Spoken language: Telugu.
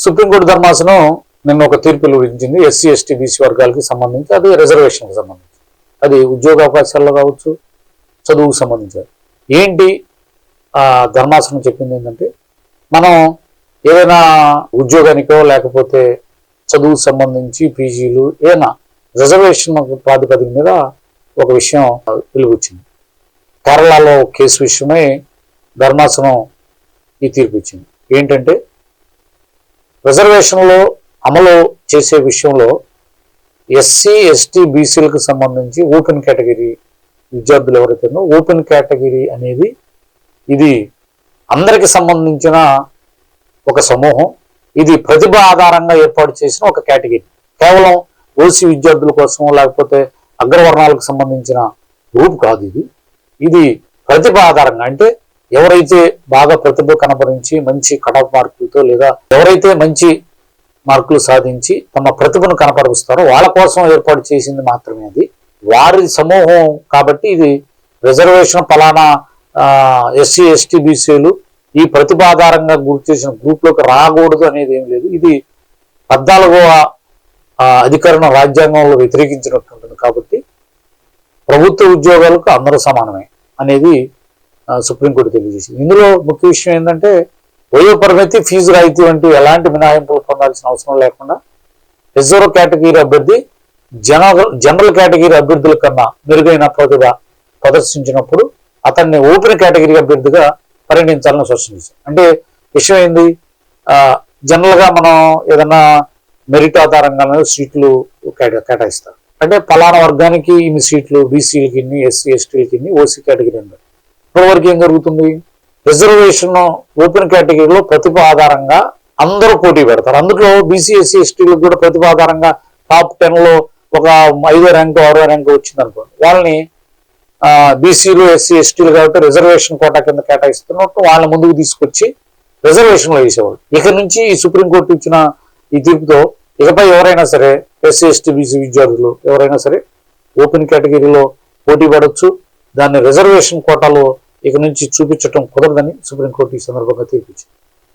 సుప్రీంకోర్టు ధర్మాసనం నిన్న ఒక తీర్పు వెలువరించింది. ఎస్సీ ఎస్టీ బీసీ వర్గాలకి సంబంధించి, అది రిజర్వేషన్కి సంబంధించి, అది ఉద్యోగ అవకాశాల్లో కావచ్చు, చదువుకు సంబంధించి. ఏంటి ఆ ధర్మాసనం చెప్పింది ఏంటంటే, మనం ఏదైనా ఉద్యోగానికో లేకపోతే చదువుకు సంబంధించి పీజీలు ఏదైనా రిజర్వేషన్ ప్రాతిపదిక మీద ఒక విషయం వెలువచ్చింది. కేరళలో కేసు విషయమై ధర్మాసనం ఈ తీర్పు ఇచ్చింది. ఏంటంటే, రిజర్వేషన్లో అమలు చేసే విషయంలో ఎస్సీ ఎస్టీ బీసీలకు సంబంధించి ఓపెన్ కేటగిరీ విద్యార్థులు ఎవరైతే ఓపెన్ కేటగిరీ అనేది ఇది అందరికి సంబంధించిన ఒక సమూహం. ఇది ప్రతిభ ఆధారంగా ఏర్పాటు చేసిన ఒక కేటగిరీ. కేవలం ఓసీ విద్యార్థుల కోసం లేకపోతే అగ్రవర్ణాలకు సంబంధించిన గ్రూప్ కాదు ఇది. ఇది ప్రతిభ ఆధారంగా, అంటే ఎవరైతే బాగా ప్రతిభ కనబరించి మంచి కటాఫ్ మార్కులతో లేదా ఎవరైతే మంచి మార్కులు సాధించి తమ ప్రతిభను కనపరుస్తారో వాళ్ళ కోసం ఏర్పాటు చేసింది మాత్రమే అది. వారి సమూహం కాబట్టి ఇది రిజర్వేషన్ ఫలానా ఎస్సీ ఎస్టీ బీసీలు ఈ ప్రతిభ ఆధారంగా గుర్తు చేసిన గ్రూప్లోకి రాకూడదు అనేది ఏం లేదు. ఇది 14వ అధికరణ రాజ్యాంగంలో వ్యతిరేకించినట్టుంటుంది. కాబట్టి ప్రభుత్వ ఉద్యోగాలకు అందరూ సమానమే అనేది సుప్రీంకోర్టు తెలియజేసింది. ఇందులో ముఖ్య విషయం ఏంటంటే, వయో పరిమితి, ఫీజు రాయితీ వంటి ఎలాంటి మినహాయింపులు పొందాల్సిన అవసరం లేకుండా రిజర్వ్ కేటగిరీ అభ్యర్థి జనరల్ కేటగిరీ అభ్యర్థుల కన్నా మెరుగైన ప్రతిభ ప్రదర్శించినప్పుడు అతన్ని ఓపెన్ కేటగిరీ అభ్యర్థిగా పరిగణించాలని స్పష్టం చేశారు. అంటే విషయం ఏంది, జనరల్గా మనం ఏదన్నా మెరిట్ ఆధారంగా సీట్లు కేటాయిస్తారు. అంటే పలానా వర్గానికి ఇన్ని సీట్లు, బీసీలకి ఇన్ని, ఎస్సీ ఎస్టీలకి ఇన్ని, ఓసీ కేటగిరీ అన్నారు. ఇప్పటివరకు ఏం జరుగుతుంది, రిజర్వేషన్ ఓపెన్ కేటగిరీలో ప్రతిభ ఆధారంగా అందరూ పోటీ పెడతారు. అందులో బీసీ ఎస్సీ ఎస్టీలకు కూడా ప్రతిభ ఆధారంగా టాప్ 10లో ఒక 5వ ర్యాంకు 6వ ర్యాంకు వచ్చింది అనుకోండి, వాళ్ళని బీసీలు ఎస్సీ ఎస్టీలు కాబట్టి రిజర్వేషన్ కోటా కింద కేటాయిస్తున్నట్టు వాళ్ళని ముందుకు తీసుకొచ్చి రిజర్వేషన్లో వేసేవాళ్ళు. ఇక నుంచి ఈ సుప్రీంకోర్టు ఇచ్చిన ఈ తీర్పుతో ఇకపై ఎవరైనా సరే ఎస్సీ ఎస్టీ బీసీ విద్యార్థులు ఎవరైనా సరే ఓపెన్ కేటగిరీలో పోటీ పడవచ్చు. దాన్ని రిజర్వేషన్ కోటాలో ఇక నుంచి చూపించడం కుదరదని సుప్రీంకోర్టు ఈ సందర్భంగా తీర్పిచ్చింది.